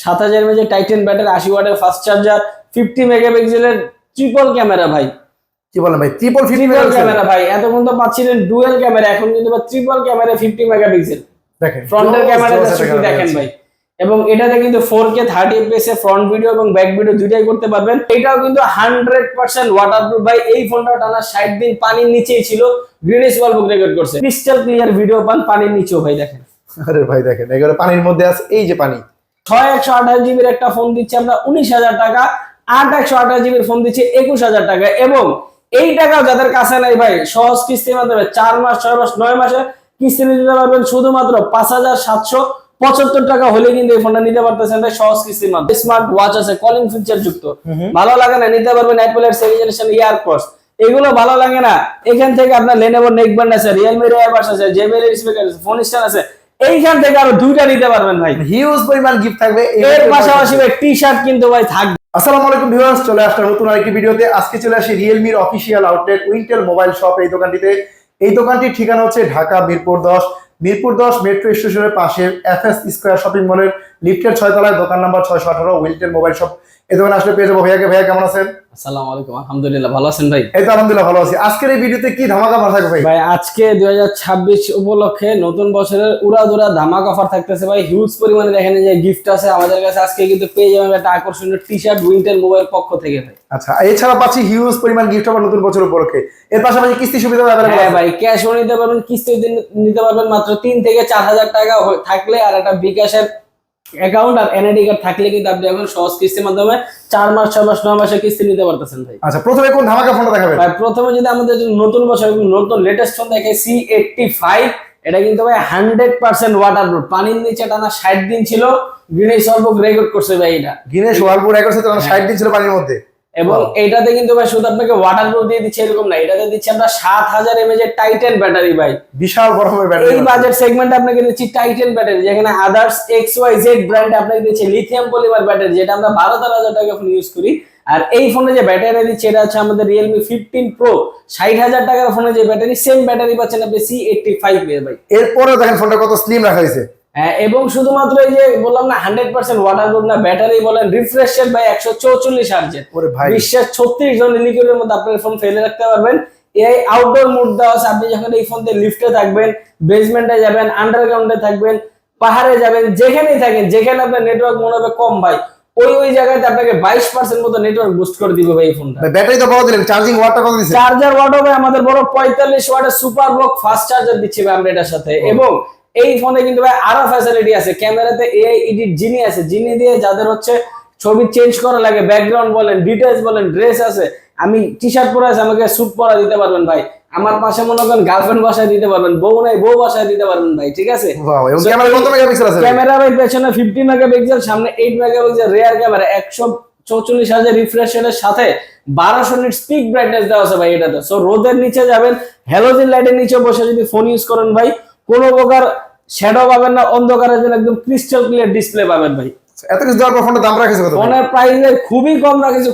7000 mAh Titan battery 80 ওয়াটের fast charger 50 মেগাপিক্সেলের triple camera ভাই। কি বলেন ভাই, ট্রিপল ক্যামেরা ভাই, এতক্ষণ তো পাচ্ছিলেন ডুয়াল ক্যামেরা, এখন কিন্তু ট্রিপল ক্যামেরা 50 মেগাপিক্সেল। দেখেন ফ্রন্টের ক্যামেরাটা শুধু দেখেন ভাই, এবং এটাতে কিন্তু 4K 30 fps এ ফ্রন্ট ভিডিও এবং ব্যাক ভিডিও দুটাই করতে পারবেন। এটাও কিন্তু 100% ওয়াটারপ্রুফ ভাই। এই ফোনটা টানা 60 দিন পানির নিচেই ছিল, গ্রিনিস ওয়ার্ল্ড বুক রেকর্ড করছে। ক্রিস্টাল ক্লিয়ার ভিডিও পান পানির নিচেও ভাই। দেখেন আরে ভাই দেখেন, এগুলো পানির মধ্যে আছে, এই যে পানি। 6128 জিবির একটা ফোন দিচ্ছি আমরা 19000 টাকা, 8128 জিবির ফোন দিচ্ছি 21000 টাকা। এবং এই টাকাও যাদের কাছে নাই ভাই, সহজ কিস্তির মাধ্যমে 4 মাস 6 মাস 9 মাসে কিস্তি নিতে পারবেন শুধুমাত্র 5775 টাকা হলে কিন্তু এই ফোনটা নিতে পারতেছেন ভাই সহজ কিস্তির মাধ্যমে। স্মার্ট ওয়াচ আছে, কলিং ফিচার যুক্ত, ভালো লাগে না নিতে পারবেন অ্যাপলের 7th জেনারেশন ইয়ারপডস। এগুলো ভালো লাগে না, এখান থেকে আপনার Lenovo নেকব্যান্ড আছে, Realme এয়ারবাডস আছে, JBL এর স্পিকার আছে, ফোন স্ট্যান্ড আছে, এইখান থেকে আরো দুইটা নিতে পারবেন ভাই। হিউজ পরিমাণ গিফট থাকবে। এর পাশাপাশি ভাই টি-শার্ট কিন্তু ভাই থাকবে। আসসালামু আলাইকুম ভিউয়ার্স, চলে আসলাম নতুন আরেকটি ভিডিওতে। আজকে চলে আসি রিয়েলমির official outlet Wintel mobile shop এই দোকানটিতে। এই দোকানটির ঠিকানা হচ্ছে ঢাকা মিরপুর 10 মেট্রো স্টেশনের পাশে FS স্কয়ার শপিং মলের লিফটের 6 তলায়, দোকান নাম্বার 618 উইন্টেল মোবাইল শপ। এই দোকানে আসলে পেয়ে যাবো ভাইয়াকে। ভাইয়া কেমন আছেন? আসসালামু আলাইকুম, আলহামদুলিল্লাহ, ভালো আছেন ভাই? এই তো আলহামদুলিল্লাহ ভালো আছি। আজকের এই ভিডিওতে কি ধামাকা অফার থাকবে ভাই? ভাই আজকে 2026 উপলক্ষে নতুন বছরের উড়াধুরা ধামাকা অফার থাকতেছে ভাই। হিউজ পরিমাণে দেখেন যে গিফট আছে আমাদের কাছে। আজকে কিন্তু পেয়ে যাবেন একটা আকর্ষণীয় টি-শার্ট উইন্টেল মোবাইল পক্ষ থেকে ভাই। আচ্ছা, এছাড়া পাচ্ছি হিউজ পরিমাণ গিফট অফার নতুন বছর উপলক্ষে। এর পাশাপাশি কিস্তি সুবিধা অ্যাভেলেবল আছে। হ্যাঁ ভাই, ক্যাশও নিতে পারবেন, কিস্তি নিতে পারবেন মাত্র 3 থেকে 4000 টাকা থাকলে, আর একটা বিকাশের অ্যাকাউন্ট আর এনআইডি কার্ড থাকলে কিন্তু আপনি এখন সহজ কিস্তির মাধ্যমে 4 মাস 6 মাস 9 মাসে কিস্তি নিতে পারতেছেন ভাই। আচ্ছা, প্রথমে কোন ধামাকা ফোনটা দেখাবেন ভাই? প্রথমে যদি আমাদের নতুন বছর নতুন লেটেস্ট ফোন দেখে C85, এটা কিন্তু ভাই 100% ওয়াটারপ্রুফ, পানির নিচে টানা 60 দিন ছিল, গিনেস ওয়ার্ল্ড বুক রেকর্ড করছে ভাই। এটা গিনেস ওয়ার্ল্ড বুক রেকর্ড করছে, 60 দিন ছিল পানির মধ্যে। এবং এইটাতে কিন্তু ভাই শুধু আপনাকে ওয়াটারপ্রুফ দিয়ে দিচ্ছে এরকম না, এটাতে দিচ্ছি আমরা 7000 mAh এর টাইটান ব্যাটারি ভাই। বিশাল বড় ব্যাটারি। এই বাজেট সেগমেন্টে আপনাকে দিচ্ছি টাইটান ব্যাটারি, যেখানে আদার্স XYZ ব্র্যান্ডে আপনাকে দিচ্ছে লিথিয়াম পলিমার ব্যাটারি, যেটা আমরা 12-13 টাকা ফোন ইউজ করি। আর এই ফোনে যে ব্যাটারি দিচ্ছে এটা হচ্ছে আমাদের Realme 15 Pro, 60000 টাকার ফোনে যে ব্যাটারি, সেম ব্যাটারি পাচ্ছেন আপনি C85 এর ভাই। এরপরে দেখেন ফোনটা কত স্লিম রাখা হয়েছে। হ্যাঁ, এবং শুধুমাত্র এই যে বললাম না 100% ওয়াটারপ্রুফ না, ব্যাটারি বলেন রিফ্রেশ রেট ভাই 144 হার্টজের। ওরে ভাই, বিশ্বের 36 জন লিকুইডের মধ্যে আপনার ফোন ফেলে রাখতে পারবেন। এই আউটডোর মোড দেওয়া আছে, আপনি যখন এই ফোন দিয়ে লিফটে থাকবেন, বেসমেন্টে যাবেন, আন্ডারগ্রাউন্ডে থাকবেন, পাহাড়ে যাবেন, যেখানেই থাকেন, যেখানে আপনার নেটওয়ার্ক মনে হবে কম ভাই, ওই জায়গাতে আপনাকে 22% মতো নেটওয়ার্ক বুস্ট করে দিবে ভাই এই ফোনটা। ব্যাটারি তো বড় দিলেন, চার্জিং ওয়াটটা কত দিছে? চার্জার ওয়াট হবে আমাদের বড় 45 ওয়াটের সুপার ব্লক ফাস্ট চার্জার দিচ্ছি ভাই আমরা এটার সাথে। এবং এই ফোনে কিন্তু ভাই আরো ফ্যাসিলিটি আছে, ক্যামেরাতে AI এডিট জিনি আছে, জিনি দিয়ে যাদের হচ্ছে ছবি চেঞ্জ করা লাগে, ব্যাকগ্রাউন্ড বলেন, ডিটেইলস বলেন, ড্রেস আছে, আমি টি-শার্ট পরে আছে, আমাকে স্যুট পরা দিতে পারবেন ভাই। আমার পাশে মনে করেন গার্লফ্রেন্ড বসায় দিতে পারবেন, বউ নাই বউ বসায় দিতে পারবেন ভাই, ঠিক আছে? ওয়াও, এবং ক্যামেরা কত মেগাপিক্সেল আছে? ক্যামেরা ভাই পেছনে 50 মেগাপিক্সেল, সামনে 8 মেগাপিক্সেল রিয়ার ক্যামেরা, 144 হাজার রিফ্রেশ রেটের সাথে 1200 নিট পিক ব্রাইটনেস দেওয়া আছে ভাই এটাতে। সো রোদের নিচে যাবেন, হ্যালোজেন লাইটের নিচে বসে যদি ফোন ইউজ করেন ভাই, কোনো প্রকার শ্যাডো পাবেন না, অন্ধকারের জন্য একদম ক্রিস্টাল ক্লিয়ার ডিসপ্লে পাবেন ভাই। এত কিছু দেওয়ার পর ফোনের দাম রাখেছে কত? ফোনের প্রাইস খুবই কম রাখেছে,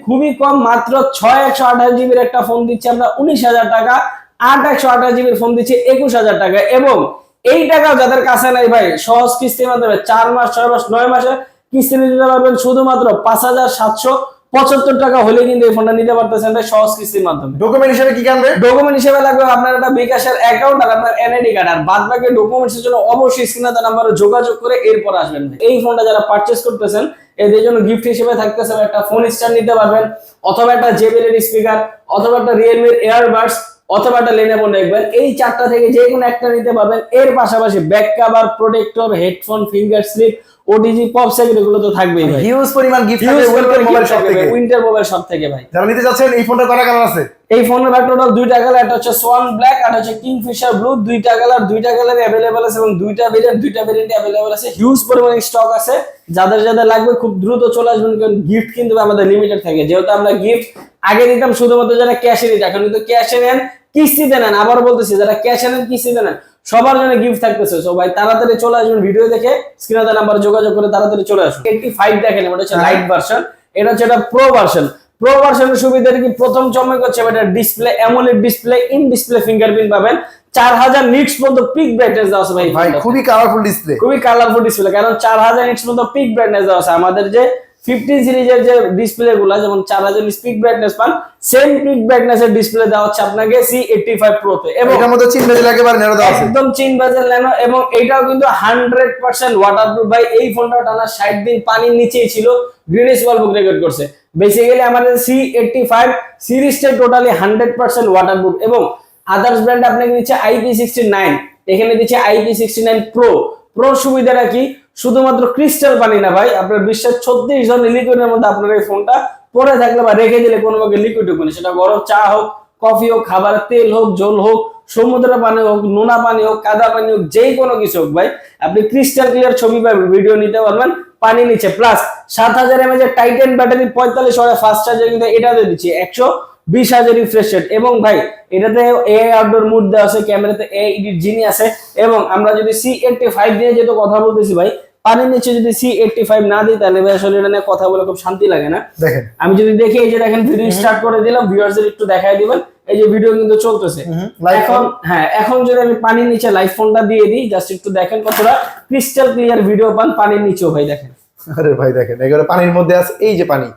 খুবই কম, মাত্র 6128 জিবির একটা ফোন দিচ্ছি আমরা 19000 টাকা, 8128 জিবির ফোন দিচ্ছি 21000 টাকা। এবং এই টাকাও যাদের কাছে নাই ভাই, সহজ কিস্তির মাধ্যমে 4 মাস 6 মাস 9 মাসে কিস্তি নিতে পারবেন শুধুমাত্র 5775 টাকা হলে কিন্তু এই ফোনটা নিতে পারতেছেন ভাই সহজ কিস্তির মাধ্যমে। ডকুমেন্ট হিসেবে কি আনবে? ডকুমেন্ট হিসেবে লাগবে আপনার একটা বিকাশের অ্যাকাউন্ট আর আপনার এনআইডি কার্ড, আর বাদ বাকি ডকুমেন্টসের জন্য অবশ্যই স্ক্রিনে দেওয়া নম্বরে যোগাযোগ করে এরপর আসবেন। এই ফোনটা যারা পারচেজ করতেছেন এদের জন্য গিফট হিসেবে থাকতেছে একটা ফোন স্ট্যান্ড নিতে পারবেন, অথবা একটা JBL এর স্পিকার, অথবা একটা Realme এর এয়ারবাডস, অথবা একটা Lenovo নেকব্যান্ড। এই চারটা থেকে যে কোনো একটা নিতে পারবেন। এর পাশাপাশি back cover, protector, headphone, finger slip, OTG pop set এগুলো তো থাকবেই ভাই। হিউজ পরিমাণ গিফট থাকবে উইন্টার মোবাইল শপ থেকে। উইন্টার মোবাইল শপ থেকে ভাই। যারা নিতে যাচ্ছেন এই ফোনটা কত কালার আছে? এই ফোনের ভাই টোটাল দুইটা কালার, একটা হচ্ছে সোয়ান ব্ল্যাক আর হচ্ছে কিংফিশার ব্লু। দুইটা কালার अवेलेबल আছে এবং দুইটা ভেরিয়েন্ট अवेलेबल আছে। হিউজ পরিমাণে স্টক আছে, যাদের লাগবে খুব দ্রুত চলে আসবেন, কারণ গিফট কিন্তু আমাদের লিমিটেড থাকে। যেহেতু আমরা গিফট আগে দিতাম শুধুমাত্র যারা ক্যাশে দিত, এখন কিন্তু ক্যাশে নেন কিস্তিতে নেন, আবার বলতেছি যারা ক্যাশে নেন কিস্তিতে নেন সবার জন্য গিফট থাকতেছে। সো ভাই তাড়াতাড়ি চলে আসবেন, ভিডিও দেখে স্ক্রিনে দেওয়া নাম্বারে যোগাযোগ করে তাড়াতাড়ি চলে আসুন। 85 দেখেন, এটা হচ্ছে লাইট ভার্সন, এটা হচ্ছে এটা প্রো ভার্সন। প্রো ভার্সনের সুবিধা কি, প্রথম চমক হচ্ছে এটা display AMOLED display, in display fingerprint পাবেন। 4000 নিটস পর্যন্ত পিক ব্রাইটনেস দেওয়া আছে ভাই। ভাই খুবই কালারফুল ডিসপ্লে, খুবই কালারফুল ডিসপ্লে, কারণ 4000 নিটস পর্যন্ত পিক ব্রাইটনেস দেওয়া আছে। আমাদের যে 15 সিরিজের যে ডিসপ্লে গুলা যেমন 4000 নিটস পিক ব্রাইটনেস পান, সেম পিক ব্রাইটনেস এর ডিসপ্লে দেওয়া হচ্ছে আপনাকে C85 Pro তে। এবং এটার মধ্যে চিন বেজেল একেবারে ন্যারো দেওয়া আছে, একদম চিন বেজেল ন্যানো, এবং এটাও কিন্তু 100% ওয়াটারপ্রুফ ভাই। এই ফোনটা টানা 60 দিন পানির নিচেই ছিল, গ্রিনিস ওয়ার্ল্ড বুক রেকর্ড করছে। বেসিক্যালি আমাদের C85 সিরিজটা টোটালি 100% ওয়াটারপ্রুফ। এবং আদার্স ব্র্যান্ড আপনাকে দিচ্ছে IP69, এখানে দিচ্ছে IP69 Pro। প্রো সুবিধাটা কি? শুধুমাত্র ক্রিস্টাল পানি না ভাই, আপনার বিশ্বের 36 ধরনের লিকুইডের মধ্যে আপনার এই ফোনটা পরে থাকলে বা রেখে দিলে কোনো ভাবে লিকুইড হবে না, সেটা গরম চা হোক, কফি হোক, খাবারের তেল হোক, জল হোক, সমুদ্রের পানি হোক, নোনা পানি হোক, কাদা পানি হোক, যেই কোনো কিছু হোক ভাই, আপনি ক্রিস্টাল ক্লিয়ার ছবি পাবেন, ভিডিও নিতে পারবেন পানি নিচে। প্লাস 7000 mAh এর টাইটান ব্যাটারি 45 ওয়াটের ফাস্ট চার্জার কিন্তু এটাতে দিচ্ছে 120,000 রিফ্রেশ রেট। এবং ভাই এটাতে এআই আউটডোর মোড দেওয়া আছে, ক্যামেরাতে এআই এডিট জিনি আছে। এবং আমরা যদি C85 দিয়ে যেহেতু কথা বলতেছি ভাই, পানির নিচে যদি C85 না দিই তাহলে ভাই আসলে এটা নিয়ে কথা বলে খুব শান্তি লাগে না। দেখেন আমি যদি দেখি, এই যে দেখেন ভিডিও স্টার্ট করে দিলাম, ভিউয়ারদের একটু দেখাই দিবেন, এই যে ভিডিও কিন্তু চলতেছে এখন। হ্যাঁ, এখন যদি আমি পানির নিচে লাইভ ফোনটা দিয়ে দিই, জাস্ট একটু দেখেন কতটা ক্রিস্টাল ক্লিয়ার ভিডিও পান পানির নিচেও ভাই। দেখেন, আরে ভাই দেখেন একেবারে পানির মধ্যে আছে, এই যে পানি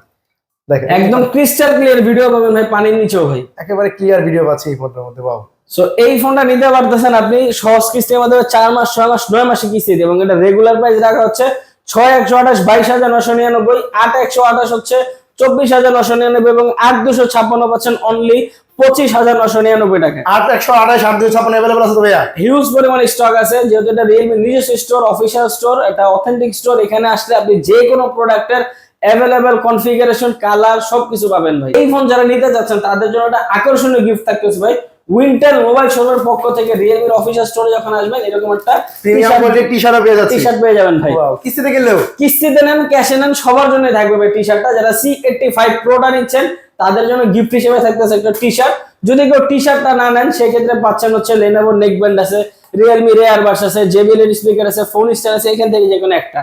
দেখেন, একদম ক্রিস্টাল ক্লিয়ার ভিডিও পাবেন ভাই পানির নিচেও ভাই। একেবারে ক্লিয়ার ভিডিও পাচ্ছি এই ফোনটার মধ্যে। ওয়াও, সো এই ফোনটা নিতে পারতেছেন আপনি সহজ কিস্তির মাধ্যমে 4 মাস, 6 মাস, 9 মাসে কিস্তি দিয়ে। এবং এটা রেগুলার প্রাইস রাখা হচ্ছে 6128 22,999, 8128 হচ্ছে 24,999, এবং 8256 পাচ্ছেন অনলি 25,999 টাকা। 8128 8256 अवेलेबल আছে তো ভাইয়া? হিউজ পরিমাণে স্টক আছে, যেহেতু এটা রিয়েলমি নিজস্ব স্টোর, অফিসিয়াল স্টোর, এটা অথেন্টিক স্টোর। এখানে আসলে আপনি যে কোনো প্রোডাক্টের অ্যাভেলেবল কনফিগারেশন, কালার সবকিছু পাবেন ভাই। এই ফোন যারা নিতে যাচ্ছেন তাদের জন্য একটা আকর্ষণীয় গিফট থাকতেছে ভাই, উইন্টার মোবাইল শপের পক্ষ থেকে রিয়েলমির অফিসিয়াল স্টোরে যখন আসবেন এরকম একটা প্রিমিয়াম কোয়ালিটির টি-শার্ট পেয়ে যাচ্ছে, টি-শার্ট পেয়ে যাবেন ভাই। ওয়াও, কিস্তিতে কিনলেও, কিস্তিতে নেন, ক্যাশে নেন, সবার জন্য থাকবে ভাই টি-শার্টটা। যারা C85 Proটা নিচ্ছেন তাদের জন্য গিফট হিসেবে থাকতেছে একটা টি-শার্ট। যদি কেউ টি-শার্টটা না নেন সেক্ষেত্রে পাচ্ছেন হচ্ছে Lenovo নেকব্যান্ড আছে, Realme Rare Buds আছে, JBL এর স্পিকার আছে, ফোন স্ট্যান্ড আছে, এখান থেকে যে কোনো একটা।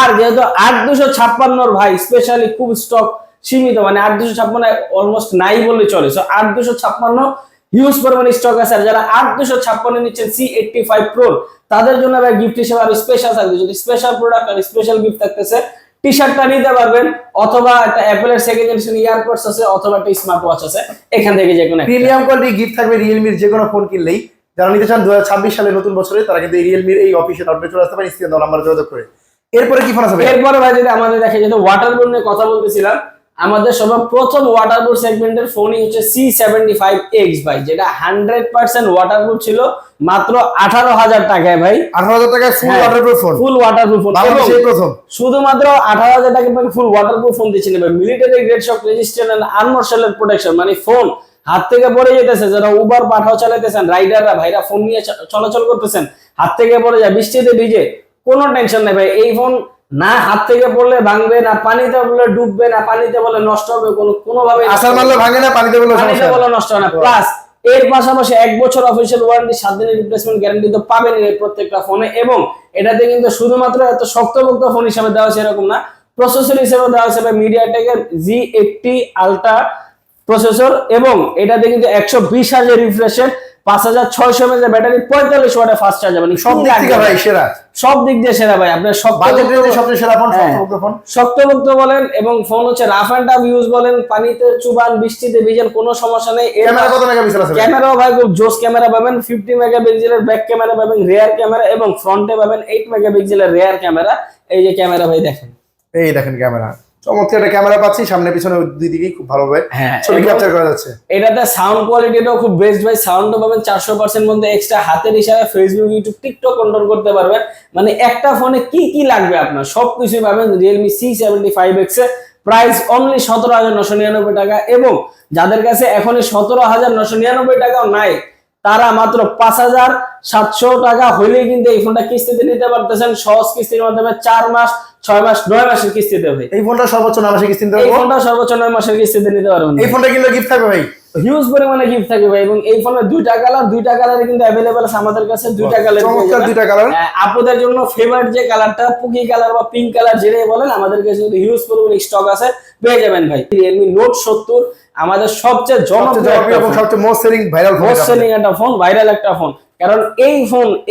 আর যেহেতু 8256 ভাই স্পেশালি খুব স্টক সীমিত, মানে 8256 অলমোস্ট নাই বললে চলে। সো 8256 হিউজ পরিমাণে স্টক আছে। আর যারা 8256 নিচ্ছেন C85 Pro তাদের জন্য ভাই গিফট হিসেবে আর স্পেশাল থাকবে, যদি স্পেশাল প্রোডাক্ট আর স্পেশাল গিফট থাকতেছে, টি-শার্টটা নিতে পারবেন, অথবা একটা অ্যাপলের সেকেন্ড জেনারেশন ইয়ারপডস আছে, অথবা একটা স্মার্ট ওয়াচ আছে, এখান থেকে যে কোনো একটা। প্রিমিয়াম কোয়ালিটি গিফট থাকবে রিয়েলমির যে কোনো ফোন কিনলেই। যারা নিতে চান 2026 সালের নতুন বছরে তারা কিন্তু রিয়েলমির এই অফিসিয়াল আউটলেটে চলে আসতে পারেন, স্ক্রিনে দেওয়া নাম্বারে যোগাযোগ করে। এরপরে কি ফোন আছে ভাই? এরপরে ভাই যদি আমাদের দেখে, যেহেতু ওয়াটারপ্রুফ নিয়ে কথা বলতেছিলাম, আমাদের সবার প্রথম ওয়াটারপ্রুফ সেগমেন্টের ফোনই হচ্ছে C75X ভাই, যেটা 100% ওয়াটারপ্রুফ ছিল মাত্র 18,000 টাকায় ভাই। 18,000 টাকায় ফুল হ্যাঁ, ওয়াটারপ্রুফ ফোন, ফুল ওয়াটারপ্রুফ ফোন। বাংলাদেশেই প্রথম। শুধুমাত্র 18,000 টাকা ফুল ওয়াটারপ্রুফ ফোন দিচ্ছেন ভাই, military grade shock resistant and armour শেলের প্রোটেকশন। মানে ফোন হাত থেকে পড়ে যেতেছে, যারা উবার পাঠাও চালাইতেছেন, রাইডাররা ভাইরা ফোন নিয়ে চলাচল করতেছেন, হাত থেকে পড়ে যায়, বৃষ্টিতে ভিজে, কোনো টেনশন নাই ভাই। এই ফোন না হাত থেকে পড়লে ভাঙবে, না পানিতে পড়লে ডুববে, না পানিতে পড়লে নষ্ট হবে, কোনোভাবে আসার মারলে ভাঙে না, পানিতে পড়লে সমস্যা পানিতে পড়লে নষ্ট হয় না। প্লাস এর পাশাপাশি 1 বছর অফিসিয়াল ওয়ারেন্টি, 7 দিনের রিপ্লেসমেন্ট গ্যারান্টি তো পাবেন এই প্রত্যেকটা ফোনে। এবং এটাতে কিন্তু শুধুমাত্র এত শক্তপোক্ত ফোন হিসেবে দেওয়া আছে এরকম না, প্রসেসর হিসেবে দেওয়া আছে মিডিয়াটেকের G80 আলট্রা প্রসেসর। এবং এটাতে কিন্তু 120,000 রিফ্রেশ রেট, 5600 mAh ব্যাটারি, 45 ওয়াটের ফাস্ট চার্জার। মানে সব দিক থেকে ভাই সেরা, সব দিক দিয়ে সেরা ভাই। আপনার বাজেটের সবচেয়ে সেরা ফোন, শক্তপোক্ত ফোন, শক্তপোক্ত বলেন, এবং ফোন হচ্ছে রাফ এন্ড টাফ ইউজ বলেন, পানিতে চুবান, বৃষ্টিতে ভিজেন, কোনো সমস্যা নেই। ক্যামেরা কত মেগাপিক্সেল আছে? ক্যামেরাও ভাই খুব জোস ক্যামেরা পাবেন, 50 মেগাপিক্সেলের ব্যাক ক্যামেরা পাবেন, রিয়ার ক্যামেরা, এবং ফ্রন্টে পাবেন 8 মেগাপিক্সেলের রিয়ার ক্যামেরা। এই যে ক্যামেরা ভাই দেখেন, এই দেখেন ক্যামেরা, চমৎকার একটা ক্যামেরা পাচ্ছি, সামনে পিছনে দুই দিকেই খুব ভালোভাবে ছবি ক্যাপচার করা যাচ্ছে। এটাতে সাউন্ড কোয়ালিটিটাও খুব বেস্ট ভাই, সাউন্ডও পাবেন 400% মধ্যে এক্সট্রা, হাতের ইশারা ফেসবুক, ইউটিউব, টিকটক কন্ট্রোল করতে পারবেন। মানে একটা ফোনে কি কি লাগবে আপনার সবকিছুই পাবেন Realme C75X এ। প্রাইস অনলি 17,999 টাকা। এবং যাদের কাছে এখনই 17,999 টাকাও নাই, তারা মাত্র 5,700 টাকা হইলেই কিন্তু এই ফোনটা কিস্তিতে নিতে পারতেছেন, সহজ কিস্তির মাধ্যমে 4 মাস, 6 মাস, 9 মাসের কিস্তিতে ভাই। এই ফোনটা সর্বোচ্চ 9 মাসের কিস্তিতে এই ফোনটা সর্বোচ্চ 9 মাসের কিস্তিতে নিতে পারবেন। এই ফোনটা কিনলে গিফট থাকবে ভাই, হিউজ পরিমাণে গিফট থাকবে ভাই। এবং এই ফোনের দুইটা কালারে কিন্তু अवेलेबल আছে আমাদের কাছে, দুইটা কালার, চমৎকার দুইটা কালার। আপনাদের জন্য ফেভারিট যে কালারটা, পুকি কালার বা পিঙ্ক কালার যেটাই বলেন, আমাদের কাছে কিন্তু হিউজ পরিমাণে স্টক আছে, পেয়ে যাবেন ভাই। Realme Note 70 আমাদের সবচেয়ে জনপ্রিয় এবং সবচেয়ে most selling viral phone, most selling একটা ফোন, ভাইরাল একটা ফোন। কারণ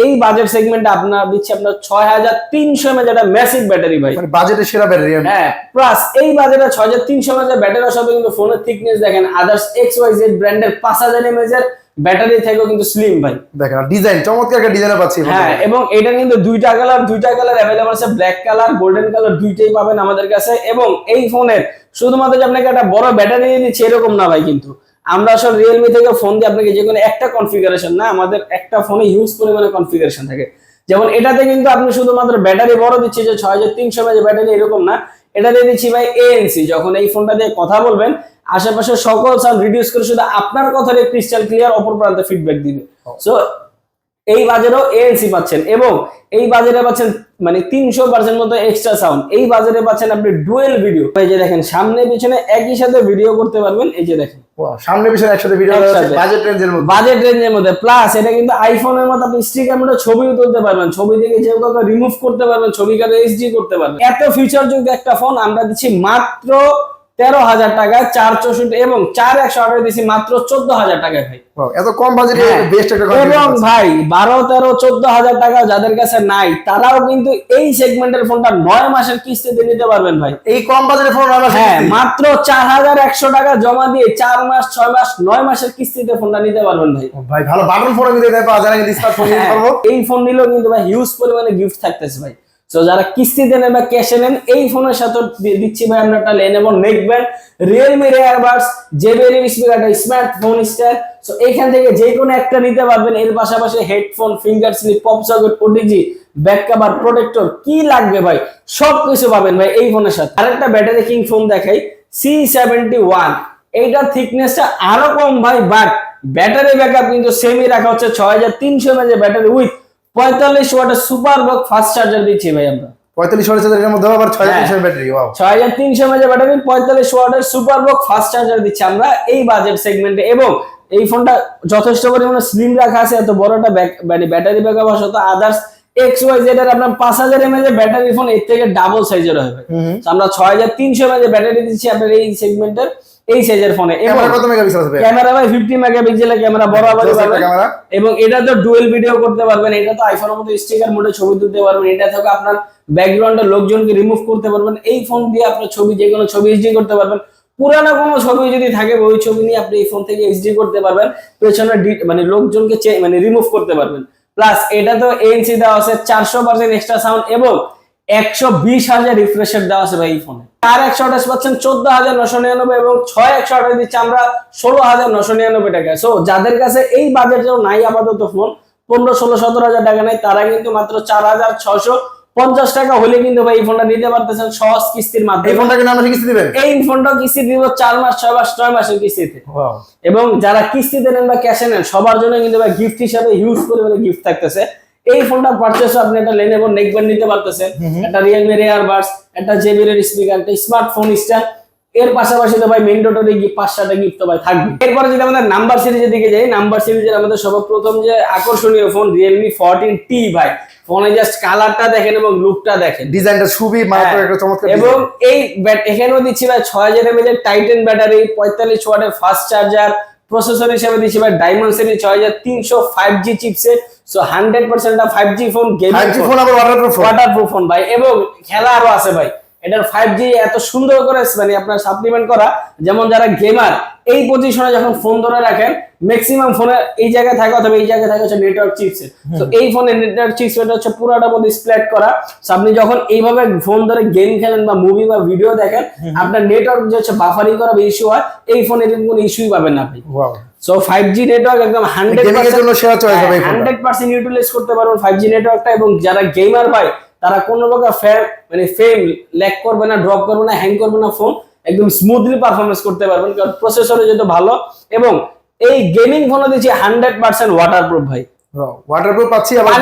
এই বাজেট সেগমেন্টে আপনার দিচ্ছে আপনার 6300 mAh একটা ম্যাসিভ ব্যাটারি ভাই, মানে বাজেটের সেরা ব্যাটারি। হ্যাঁ প্লাস এই বাজেটে 6300 mAh ব্যাটারির সাথে কিন্তু ফোনের থিকনেস দেখেন আদার্স XYZ ব্র্যান্ডের 5000 mAh এর ব্যাটারি থেকেও কিন্তু স্লিম ভাই। দেখেন ডিজাইন চমৎকার একটা ডিজাইনে পাচ্ছি। হ্যাঁ এবং এটা কিন্তু দুইটা কালার অ্যাভেলেবল আছে, ব্ল্যাক কালার গোল্ডেন কালার দুইটাই পাবেন আমাদের কাছে। এবং এই ফোনের শুধুমাত্র যে আপনাকে একটা বড় ব্যাটারি দিয়ে দিচ্ছি এরকম না ভাই, কিন্তু আমরা আসলে রিয়েলমি থেকে ফোন দিয়ে আপনাকে যে কোনো একটা কনফিগারেশন না, আমাদের একটা ফোনে হিউজ পরিমাণে কনফিগারেশন থাকে। যেমন এটাতে কিন্তু আপনি শুধুমাত্র ব্যাটারি বড় দিচ্ছি যে 6300 mAh ব্যাটারি এরকম না, এটা দিয়ে দিচ্ছি ভাই ANC। যখন এই ফোনটা দিয়ে কথা বলবেন আশেপাশে সকল সাউন্ড রিডিউস করে শুধু আপনার কথার ক্রিস্টাল ক্লিয়ার অপর প্রান্তে ফিডব্যাক দিবে। সো এই বাজারেও ANC পাচ্ছেন এবং এই বাজারে পাচ্ছেন মানে 300% মতো এক্সট্রা সাউন্ড। এই বাজারে পাচ্ছেন আপনি ডুয়েল ভিডিও, এই যে দেখেন সামনে পিছনে একই সাথে ভিডিও করতে পারবেন। এই যে দেখেন সামনে পিছনে একসাথে ভিডিও, বাজেট রেঞ্জের মধ্যে প্লাস এটা কিন্তু আইফোনের মতো আপনি স্টিকার মতো ছবিও তুলতে পারবেন, ছবি থেকে যে কাউকে রিমুভ করতে পারবেন, ছবি কাটে HD করতে পারবেন। এত ফিচার যুক্ত একটা ফোন আমরা দিচ্ছি মাত্র 13,000 টাকায় 464 এবং 4128 দিচ্ছি মাত্র 14,000 টাকায় ভাই। এত কম বাজেটে বেস্ট একটা এবং ভাই 12, 13, 14,000 টাকা যাদের কাছে নাই তারাও কিন্তু এই সেগমেন্টের ফোনটা 9 মাসের কিস্তিতে নিতে পারবেন ভাই। এই কম বাজেটের ফোন হ্যাঁ মাত্র 4100 টাকা জমা দিয়ে 4 মাস 6 মাস 9 মাসের কিস্তিতে ফোনটা নিতে পারবেন ভাই। ভাই ভালো বাটন ফোন আমি দিতে পারবো, যারা স্মার্ট ফোন নিতে পারবো। এই ফোন নিলেও কিন্তু ভাই হিউজ পরিমাণে গিফট থাকতেছে ভাই। সো যারা কিস্তিতে নেন বা ক্যাশে নেন এই ফোনের সাথে দিচ্ছি ভাই আমরা একটা Lenovo neckband, Realme earbuds, JBL speaker, smartphone stand. So এইখান থেকে যে কোনো একটা নিতে পারবেন। এর পাশাপাশি headphone, finger slip, pop socket, OTG, back cover, protector কি লাগবে ভাই সবকিছু পাবেন ভাই এই ফোনের সাথে। আরেকটা ব্যাটারি কিং ফোন দেখাই C71, এইটার থিকনেসটা আরো কম ভাই, বাট ব্যাটারি ব্যাকআপ কিন্তু সেমই রাখা হচ্ছে 6300 mAh ব্যাটারি উইথ 45 ওয়াটের সুপার বক ফাস্ট চার্জার দিচ্ছি ভাই আমরা। 45 ওয়াটের চার্জারের মধ্যে আবার 6300 ব্যাটারি। ওয়াও 6300 mAh ব্যাটারি 45 ওয়াটের সুপার বক ফাস্ট চার্জার দিচ্ছি আমরা এই বাজেট সেগমেন্টে। এবং এই ফোনটা যথেষ্ট পরিমাণে স্লিম রাখা আছে, এত বড়টা ব্যাটারি ব্যাকআপ আছে তো আদার্স XYZ এর আপনার 5000 mAh ব্যাটারি ফোন এর থেকে ডাবল সাইজের হবে। আমরা 6300 mAh ব্যাটারি দিচ্ছি আপনার এই সেগমেন্টের এই সাইজের ফোনে। ক্যামেরা কত মেগাপিক্সেল আছে? ক্যামেরা ভাই 50 মেগাপিক্সেলের ক্যামেরা বরাবরই পাবেন এবং এটা তো ডুয়াল ভিডিও করতে পারবেন, এটা তো আইফোনের মতো স্টিকার মোডে ছবি তুলতে পারবেন, এটা থেকে আপনার ব্যাকগ্রাউন্ডের লোকজনকে রিমুভ করতে পারবেন। এই ফোন দিয়ে আপনার ছবি যে কোনো ছবি HD করতে পারবেন, পুরানো কোনো ছবি যদি থাকে ওই ছবি নিয়ে আপনি এই ফোন থেকে HD করতে পারবেন, পেছনে মানে লোকজনকে মানে রিমুভ করতে পারবেন। প্লাস এটা তো ANC দেওয়া আছে, 400% এক্সট্রা সাউন্ড এবং 120,000 রিফ্রেশ রেট দেওয়া আছে ভাই এই ফোনে। 4128 পাচ্ছেন 14,999 এবং 6128 দিচ্ছি আমরা 16,999 টাকায়। সো যাদের কাছে এই বাজেটেও নাই আপাতত ফোন 15, 16, 17,000 টাকা নাই, তারা কিন্তু মাত্র 4,650 টাকা হলে কিন্তু ভাই এই ফোনটা নিতে পারতেছেন সহজ কিস্তির মাধ্যমে। এই ফোনটা কি নামে কিস্তি দিবেন? এই ফোনটা কিস্তি দিব 4 মাস 6 মাস 9 মাসের কিস্তিতে। এবং যারা কিস্তিতে নেন বা ক্যাশে নেন সবার জন্য কিন্তু ভাই গিফট হিসাবে হিউজ পরিমাণে গিফট থাকতেছে। এই ফোনটা পারচেজ আপনি একটা Lenovo নেকব্যান্ড নিতে পারতেছেন, একটা Realme এয়ারবাডস, একটা JBL স্পিকার, একটা স্মার্টফোন স্ট্যান্ড। এর পাশাপাশি তো ভাই ম্যান্ডেটরি গিফট 5-6টা গিফট তো ভাই থাকবে। এরপরে যদি আমাদের নাম্বার সিরিজের দিকে যাই, নাম্বার সিরিজের আমাদের সর্বপ্রথম যে আকর্ষণীয় ফোন Realme 14T ভাই। ফোনে জাস্ট কালারটা দেখেন এবং লুকটা দেখেন, ডিজাইনটা খুবই মারাত্মক একটা চমৎকার। এবং এই এখানেও দিচ্ছি ভাই 6000 mAh এর টাইটান ব্যাটারি, 45 ওয়াটের ফাস্ট চার্জার, প্রসেসর হিসেবে দিচ্ছি ভাই Dimensity 6300 5G chipset. So 100% 5G phone, gaming 5G phone আবার ওয়াটারপ্রুফ ফোন ভাই। এবং খেলা আরো আছে ভাই, এটার 5G এত সুন্দর করে মানে আপনার সাপ্লিমেন্ট করা, যেমন যারা গেমার এই পজিশনে যখন ফোন ধরে রাখেন ম্যাক্সিমাম ফোনে এই জায়গায় থাকে অথবা এই জায়গায় থাকে হচ্ছে নেটওয়ার্ক চিপসেট। তো এই ফোনের নেটওয়ার্ক চিপসেট হচ্ছে পুরোটা মধ্যে স্প্ল্যাট করা। সো আপনি যখন এইভাবে ফোন ধরে গেম খেলেন বা মুভি বা ভিডিও দেখেন আপনার নেটওয়ার্ক যে হচ্ছে বাফারিং করা ইস্যু হয়, এই ফোনে কোনো ইস্যুই পাবেন না আপনি। সো 5G নেটওয়ার্ক একদম 100% ইউটিলাইজ করতে পারবেন 5G নেটওয়ার্কটা। এবং যারা গেমার ভাই তারা কোনো প্রকার ফ্রেম ল্যাগ করবে না, ড্রপ করবে না, হ্যাং করবে না, ফোন একদম স্মুথলি পারফরমেন্স করতে পারবেন কারণ প্রসেসরে যেহেতু ভালো। এবং এই গেমিং ফোনে দিচ্ছি 100% ওয়াটারপ্রুফ ভাই। ওয়াটারপ্রুফ পাচ্ছি, আবার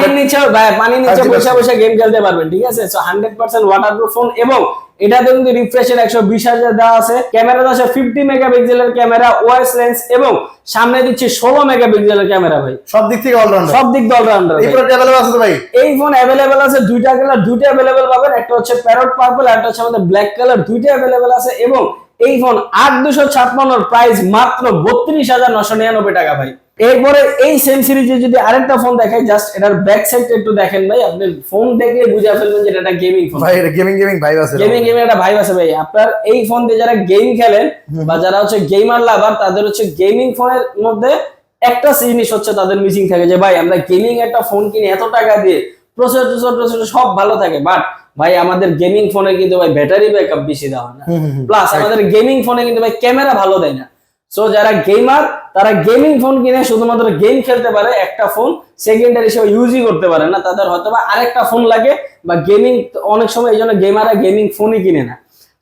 পানির নিচে বসে বসে গেম খেলতে পারবেন, ঠিক আছে। So 100% waterproof phone. এবং এটাতে কিন্তু রিফ্রেশের 120,000 দেওয়া আছে, ক্যামেরা আছে 50 মেগাপিক্সেলের ক্যামেরা, ওএস লেন্স এবং সামনে দিচ্ছি 16 মেগাপিক্সেলের ক্যামেরা ভাই। সব দিক থেকে অলরাউন্ডার, সব দিক দিয়ে অলরাউন্ডার। এই প্রোডাক্ট अवेलेबल আছে তো ভাই? এই ফোন अवेलेबल আছে, দুইটা কালার, দুইটা अवेलेबल পাবেন, একটা হচ্ছে প্যারট পার্পল আর একটা হচ্ছে আমাদের ব্ল্যাক কালার, দুইটা अवेलेबल আছে। এবং এই ফোন 8256 এর প্রাইস মাত্র 32,999 টাকা ভাই। এরপরে এই সেম সিরিজে যদি আরেকটা ফোন দেখাই, জাস্ট এটার ব্যাক সাইডটা একটু দেখেন ভাই, আপনি ফোন দেখলে বুঝে ফেলবেন যে এটা একটা গেমিং ফোন। ভাই এটা গেমিং ভাইব আছে, গেমিং একটা ভাইব আছে ভাই। আপনার এই ফোন দিয়ে যারা গেম খেলেন বা যারা হচ্ছে গেমার লাভার, তাদের হচ্ছে গেমিং ফোনের মধ্যে একটা জিনিস হচ্ছে তাদের মিসিং থাকে, যে ভাই আমরা গেমিং একটা ফোন কিনি এত টাকা দিয়ে, প্রসেসর সব ভালো থাকে, বাট ভাই আমাদের গেমিং ফোনে কিন্তু ভাই ব্যাটারি ব্যাকআপ বেশি দেওয়া হয় না, প্লাস আমাদের গেমিং ফোনে কিন্তু ভাই ক্যামেরা ভালো দেয় না। সো যারা গেমার তারা গেমিং ফোন কিনে শুধুমাত্র গেম খেলতে পারে, একটা ফোন সেকেন্ডারি হিসেবে ইউজই করতে পারে না, তাদের হয়তো বা আরেকটা ফোন লাগে বা গেমিং অনেক সময়, এই জন্য গেমাররা গেমিং ফোনই কিনে না।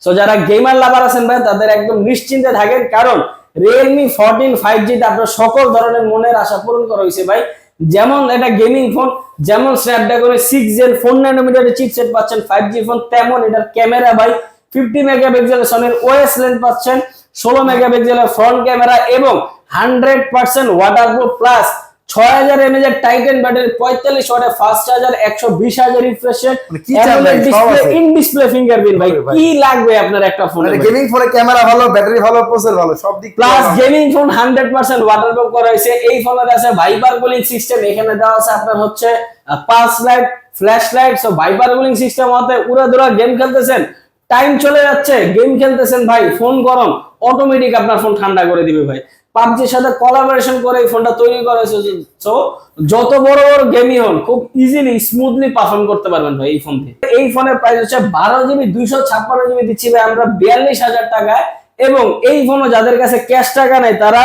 সো যারা গেমার লাভার আছেন ভাই, তাদের একদম নিশ্চিন্তে থাকেন, কারণ Realme 14 5G তে আপনার সকল ধরনের মনের আশা পূরণ করা হয়েছে ভাই। যেমন এটা গেমিং ফোন, যেমন স্ন্যাপড্রাগনের 6 Gen 4 ন্যানোমিটারের চিপসেট পাচ্ছেন 5G ফোন, তেমন এটার ক্যামেরা ভাই 50 মেগাপিক্সেলের সনির ওএস লেন্স পাচ্ছেন, 16 মেগাপিক্সেলের ফ্রন্ট ক্যামেরা এবং 100% ওয়াটারপ্রুফ, প্লাস 6000 mAh এর টাইটান ব্যাটারি, 45 ওয়াটের fast charger, 120Hz refresh rate, display in display fingerprint. ভাই কি লাগবে আপনার একটা ফোনে? গেমিং ফোনে ক্যামেরা ভালো, ব্যাটারি ভালো, প্রসেসর ভালো, সব দিক প্লাস গেমিং ফোন 100% ওয়াটারপ্রুফ করা হয়েছে। এই ফোনে আছে ভাইপার কুলিং সিস্টেম, এখানে দেওয়া আছে আপনার হচ্ছে pulse light, flash light. So viper cooling system হতে উড়াধুরা গেম খেলতেছেন, টাইম চলে যাচ্ছে, গেম খেলতেছেন ভাই, ফোন গরম, অটোমেটিক আপনার ফোন ঠান্ডা করে দিবে ভাই। পাবজির সাথে কোলাবোরেশন করে এই ফোনটা তৈরি করা হয়েছে। সো যত বড় বড় গেমই হন খুব ইজিলি স্মুথলি পারফর্ম করতে পারবেন ভাই এই ফোন দিয়ে। এই ফোনের প্রাইস হচ্ছে 12GB 256GB দিচ্ছি ভাই আমরা 42,000 টাকায়। এবং এই ফোনও যাদের কাছে ক্যাশ টাকা নেই, তারা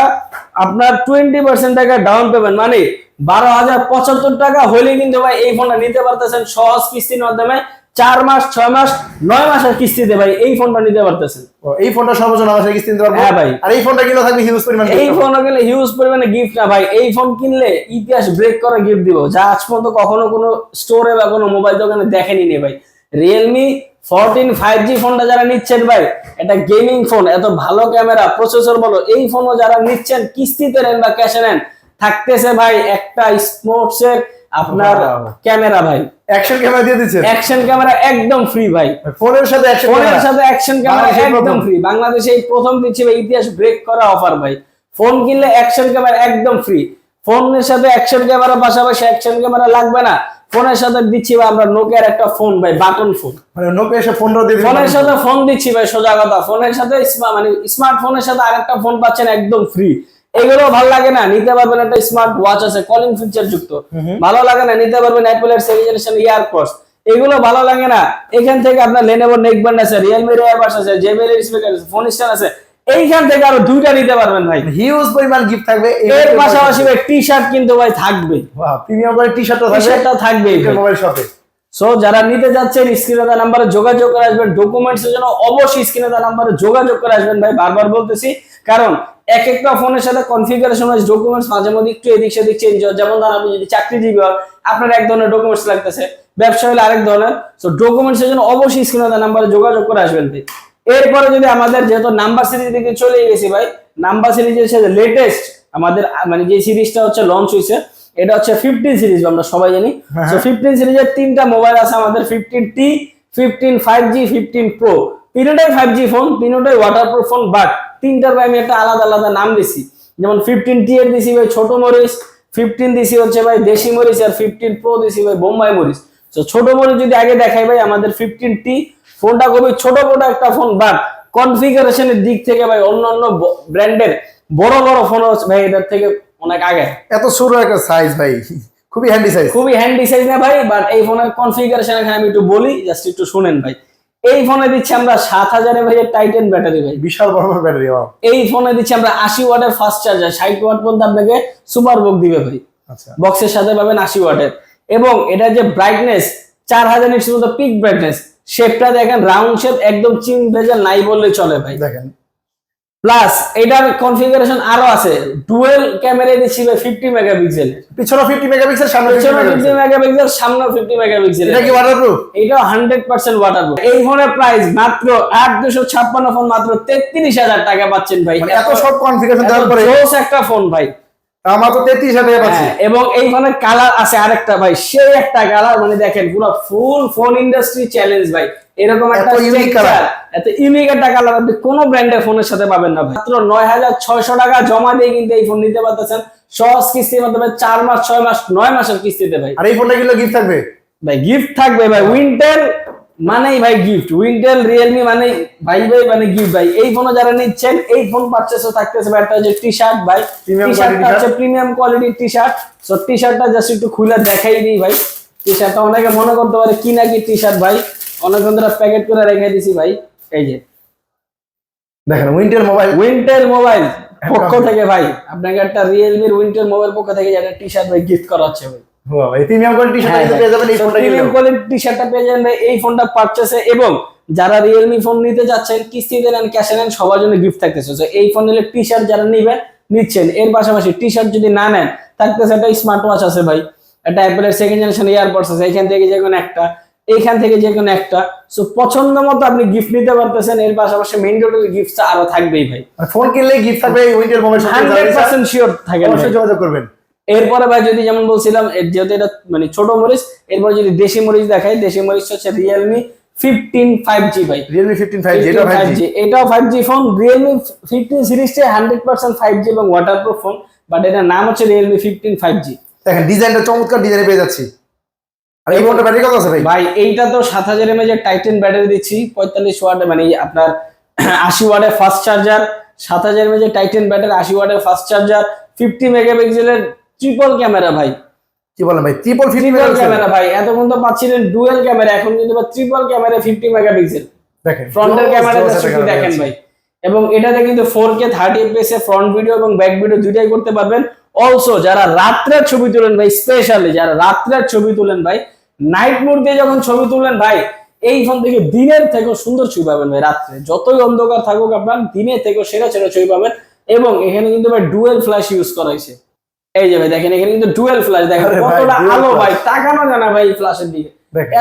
আপনার 20% টাকা ডাউন পেমেন্ট, মানে 12,075 টাকা হলে কিন্তু ভাই এই ফোনটা নিতে পারতেছেন সহজ কিস্তির মাধ্যমে, 4 মাস 6 মাস 9 মাসের কিস্তিতে ভাই এই ফোনটা নিতে পারতেছেন। এই ফোনটা সর্বোচ্চ 9 মাসের কিস্তি নিতে পারবো। হ্যাঁ ভাই, আর এই ফোনটা কিনলে থাকবে হিউজ পরিমাণ, এই ফোনটা কিনলে হিউজ পরিমাণে গিফট না ভাই, এই ফোন কিনলে ইতিহাস ব্রেক করা গিফট দিব, যা আজ পর্যন্ত কখনো কোনো স্টোরে বা কোনো মোবাইল দোকানে দেখেনি নে ভাই। Realme 14 5G ফোনটা যারা নিচ্ছেন ভাই, এটা গেমিং ফোন, এত ভালো ক্যামেরা, প্রসেসর বলো, এই ফোনও যারা নিচ্ছেন কিস্তিতে নেন বা ক্যাশে নেন, থাকতেছে ভাই একটা স্পোর্টস এর আপনার ক্যামেরা ভাই, অ্যাকশন ক্যামেরা দিয়ে দিচ্ছেন, অ্যাকশন ক্যামেরা একদম ফ্রি ভাই, ফোনের সাথে অ্যাকশন ক্যামেরা একদম ফ্রি। বাংলাদেশে এই প্রথম দিচ্ছি ভাই ইতিহাস ব্রেক করা অফার ভাই, ফোন কিনলে অ্যাকশন ক্যামেরা একদম ফ্রি। ফোনের সাথে অ্যাকশন ক্যামেরা পাশাপাশি অ্যাকশন ক্যামেরা লাগবে না, ফোনের সাথে দিচ্ছি ভাই আমরা নোকিয়ার একটা ফোন ভাই, বাটন ফোন, মানে নোকিয়া এসে ফোনটা দিয়ে ফোনের সাথে ফোন দিচ্ছি ভাই, সোজা কথা, ফোনের সাথে মানে স্মার্টফোনের সাথে আরেকটা ফোন পাচ্ছেন একদম ফ্রি। এগুলো ভালো লাগে না, নিতে পারবেন একটা স্মার্ট ওয়াচ আছে কলিং ফিচার যুক্ত, ভালো লাগে না, নিতে পারবেন অ্যাপলের সেরিজেনেশন ইয়ারপডস, এগুলো ভালো লাগে না, এখান থেকে আপনার Lenovo নেকব্যান্ড আছে, Realme এয়ারবাডস আছে, JBL এর স্পিকার আছে, ফোন স্ট্যান্ড আছে, এইখান থেকে আরো দুইটা নিতে পারবেন ভাই, হিউজ পরিমাণ গিফট থাকবে। এর পাশাপাশি ভাই টি-শার্ট কিন্তু ভাই থাকবে, বাহ, প্রিমিয়াম কোয়ালিটি টি-শার্টও থাকবে মোবাইল শপে। সো যারা নিতে যাচ্ছেন স্ক্রিনে দেওয়া নাম্বারে যোগাযোগ করে আসবেন, ডকুমেন্টস এর জন্য অবশ্যই স্ক্রিনে দেওয়া নাম্বারে যোগাযোগ করে আসবেন ভাই, বারবার বলতেছি, কারণ এক একটা ফোনের সাথে কনফিগারেশন ওয়াইজ ডকুমেন্টস মাঝে মধ্যে একটু এদিক সেদিক চেঞ্জ হয়। যেমন ধরেন আপনি যদি চাকরিজীবী হন, আপনার এক ধরনের ডকুমেন্টস লাগতেছে, ব্যবসা হলে আরেক ধরনের। সো ডকুমেন্টস এর জন্য অবশ্যই স্ক্রিনে দেওয়া নাম্বারে যোগাযোগ করে আসবেন ভাই। এরপরে যদি আমাদের যেহেতু নাম্বার সিরিজ দিকে চলে গেছি ভাই, নাম্বার সিরিজের সাথে লেটেস্ট আমাদের মানে যে সিরিজটা হচ্ছে লঞ্চ হয়েছে, এটা হচ্ছে 15 সিরিজ, আমরা সবাই জানি। সো 15 সিরিজের তিনটা মোবাইল আছে আমাদের, 15T, 15 5G, 15 Pro, তিনটাই 5G ফোন, তিনটাই ওয়াটারপ্রুফ ফোন, বাট তিনটার আমি একটা আলাদা আলাদা নাম দিছি। যেমন 15T এর দিছি ভাই ছোট মরিচ, 15 দিছি হচ্ছে ভাই দেশি মরিচ, আর 15 Pro দিছি ভাই বোম্বাই মরিচ। তো ছোট মরিচ যদি আগে দেখাই ভাই, আমাদের 15T ফোনটা খুবই ছোট বড় একটা ফোন, বাট কনফিগারেশনের দিক থেকে ভাই অন্যান্য ব্র্যান্ডের বড় বড় ফোন ভাই এটার থেকে অনেক আগে। এত ছোট একটা সাইজ ভাই, খুবই হ্যান্ডি সাইজ, খুবই হ্যান্ডি সাইজ না ভাই, বাট এই ফোনের কনফিগারেশন এখানে আমি একটু বলি, জাস্ট একটু শুনেন ভাই। এই ফোনে দিচ্ছি আমরা 7000 mAh টাইটান ব্যাটারি ভাই, বিশাল বড় ব্যাটারি। এই ফোনে দিচ্ছি আমরা 80 ওয়াটের ফাস্ট চার্জার, 60 ওয়াট পর্যন্ত আপনাকে সুপার বক দিবে ভাই, আচ্ছা, বক্সের সাথে পাবেন 80 ওয়াটের। এবং এটা যে ব্রাইটনেস 4000 নিটস মতো পিক ব্রাইটনেস, শেপটা দেখেন রাউন্ড শেপ, একদম চিন ভেজা নাই বললে চলে ভাই। দেখেন প্লাস এটার কনফিগারেশন আরো আছে, ডুয়েল ক্যামেরা দিচ্ছি ভাই 50 মেগাপিক্সেল, পিছনে 50 মেগাপিক্সেল, সামনে 50 মেগাপিক্সেল, সামনে 50 মেগাপিক্সেল। এটা কি ওয়াটারপ্রুফ? এটা 100% ওয়াটারপ্রুফ। এই ফোনের প্রাইস মাত্র 8256 ফোন মাত্র 33000 টাকা পাচ্ছেন ভাই, এত সব কনফিগারেশন দেওয়ার পরে জোস একটা ফোন ভাই, মাত্র 33000 টাকা পাচ্ছি। এবং এই ফোনের কালার আছে আরেকটা ভাই, সেই একটা কালার, মানে দেখেন পুরো ফুল ফোন ইন্ডাস্ট্রি চ্যালেঞ্জ ভাই, এরকম একটা ইউনিক কালার, এত ইউনিক একটা কালার আপনি কোন ব্র্যান্ডের ফোনের সাথে পাবেন না ভাই। মাত্র 9600 টাকা জমা দিয়ে কিন্তু এই ফোন নিতে পারতেছেন সহজ কিস্তির মাধ্যমে 4 মাস 6 মাস 9 মাসের কিস্তিতে ভাই। আর এই ফোনটা কিনলে গিফট থাকবে ভাই, গিফট থাকবে ভাই। উইন্টেল মানেই ভাই গিফট, উইন্টেল রিয়েলমি মানে ভাই মানে গিফট ভাই। এই ফোনে যারা নিচ্ছেন এই ফোন পারচেজও থাকতেছে ভাই একটা যে টি-শার্ট ভাই, টি-শার্টটা হচ্ছে প্রিমিয়াম কোয়ালিটির টি-শার্ট। সো টি-শার্টটা জাস্ট একটু খুলে দেখাই দিই ভাই। টি-শার্টটা অনেকে মনে করতে পারে কি নাকি টি-শার্ট ভাই, অনেকক্ষণ ধরে প্যাকেট করে রেখে দিছি ভাই। এই যে দেখেন উইন্টেল মোবাইল পক্ষ থেকে ভাই আপনাকে একটা রিয়েলমির উইন্টেল মোবাইল পক্ষ থেকে একটা টি-শার্ট ভাই গিফট করা হচ্ছে ভাই। প্রিমিয়াম কোয়ালিটি টি-শার্ট পেয়ে যাবেন এই ফোনটা, প্রিমিয়াম কোয়ালিটি টি-শার্টটা পেয়ে যাবেন এই ফোনটা পারচেজে। এবং যারা রিয়েলমি ফোন নিতে যাচ্ছেন কিস্তিতে নেন ক্যাশে নেন সবার জন্য গিফট থাকতেছে। তো এই ফোন নিলে টি-শার্ট যারা নিচ্ছেন এর পাশাপাশি টি-শার্ট যদি না নেন থাকতেছে একটা স্মার্ট ওয়াচ আছে ভাই, একটা অ্যাপলের সেকেন্ড জেনারেশন ইয়ারবাডস আছে, এখান থেকে যে কোনো একটা, এইখান থেকে যে কোনো একটা। সো পছন্দ মতো আপনি গিফট নিতে পারতেছেন। এর পাশাপাশি মেইন ডোরের গিফটটা আরো থাকবেই ভাই। ফোন কিনলে গিফট থাকবে উইন্টেল মোবাইল শপে, 100% শিওর থাকেন, অবশ্যই যোগাযোগ করবেন। এরপরে ভাই যদি যেমন বলছিলাম যেহেতু এটা মানে ছোট মরিচ, এরপর যদি দেশি মরিচ দেখাই, দেশি মরিচ হচ্ছে রিয়েলমি 15 5G ভাই। রিয়েলমি 15 5G, এটা 5G, এটাও 5G ফোন। রিয়েলমি 15 সিরিজটা 100% 5G এবং ওয়াটারপ্রুফ ফোন, বাট এটার নাম হচ্ছে রিয়েলমি 15 5G। দেখেন ডিজাইনটা চমৎকার ডিজাইনে পেয়ে যাচ্ছি। আর এই ফোনটা ব্যাটারি কত আছে ভাই? ভাই এইটা তো 7000 mAh এর টাইটান ব্যাটারি দিচ্ছি, 45 ওয়াট মানে আপনার 80 ওয়াটের ফাস্ট চার্জার, 7000 mAh এর টাইটান ব্যাটারি, 80 ওয়াটের ফাস্ট চার্জার, 50 মেগাপিক্সেলের ট্রিপল ক্যামেরা ভাই। কি বলেন ভাই, ট্রিপল ক্যামেরা ভাই? এতক্ষণ তো পাচ্ছিলেন ডুয়াল ক্যামেরা, এখন কিন্তু ট্রিপল ক্যামেরা 50 মেগাপিক্সেল। দেখেন ফ্রন্টের ক্যামেরা দেখেন ভাই। এবং এটাতে কিন্তু 4K 30 fps এ ফ্রন্ট ভিডিও এবং ব্যাক ভিডিও দুটাই করতে পারবেন। অলসো যারা রাত্রের ছবি তুলেন ভাই, স্পেশালি যারা রাত্রের ছবি তুলেন ভাই, নাইট মোড দিয়ে যখন ছবি তুলেন ভাই, এই ফোন থেকে দিনের থেকেও সুন্দর ছবি পাবেন ভাই। রাত্রে যতই অন্ধকার থাকুক আপনার দিনের থেকেও সেরা সেরা ছবি পাবেন। এবং এখানে কিন্তু ভাই ডুয়েল ফ্ল্যাশ ইউজ করা হয়েছে। এই যে ভাই দেখেন এখানে কিন্তু ডুয়েল ফ্ল্যাশ, দেখেন কতটা আলো ভাই, তাকানো যায় না ভাই ফ্ল্যাশের দিকে,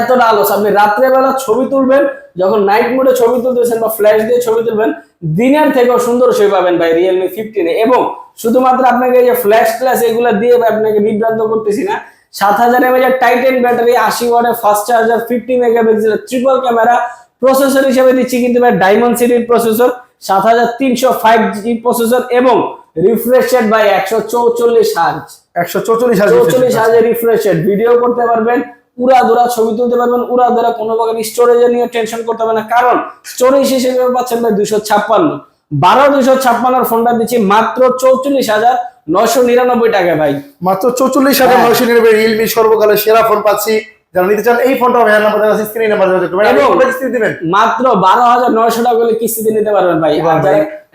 এতটা আলো। আপনি রাত্রে বেলা ছবি তুলবেন, যখন নাইট মোডে ছবি তুলতেছেন বা ফ্ল্যাশ দিয়ে ছবি তুলবেন, দিনের থেকেও সুন্দর ছবি পাবেন ভাই রিয়েলমি 15 এ। এবং শুধুমাত্র আপনাকে এই যে ফ্ল্যাশ এগুলো দিয়ে আপনাকে বিভ্রান্ত করতেছি না, 7000 mAh টাইটান ব্যাটারি, 80 ওয়াটের ফাস্ট চার্জার, 50 মেগাপিক্সেলের ট্রিপল ক্যামেরা, প্রসেসর হিসেবে দিচ্ছি কিন্তু ভাই diamond series processor, 7300 5G processor এবং রিফ্রেশ রেট ভাই 144 হার্জ, 144 হার্জের রিফ্রেশ রেট। ভিডিও করতে পারবেন, উড়াধুরা ছবি তুলতে পারবেন, উড়াধুরা কোনো প্রকার স্টোরেজে নিয়ে টেনশন করতে হবে না, কারণ স্টোরেজ হিসেবে পাচ্ছেন ভাই 256 256 ফোনটা দিচ্ছি মাত্র 44,999 টাকা ভাই। মাত্র 44,999 রিয়েলমি সর্বকালের সেরা ফোন পাচ্ছি। যারা নিতে চান এই ফোনটা ভাইয়ার নাম্বার আছে, স্ক্রিনে নাম্বার যোগাযোগ করবেন। এবং কিস্তি দিবেন মাত্র 12,900 টাকা করে কিস্তিতে নিতে পারবেন ভাই।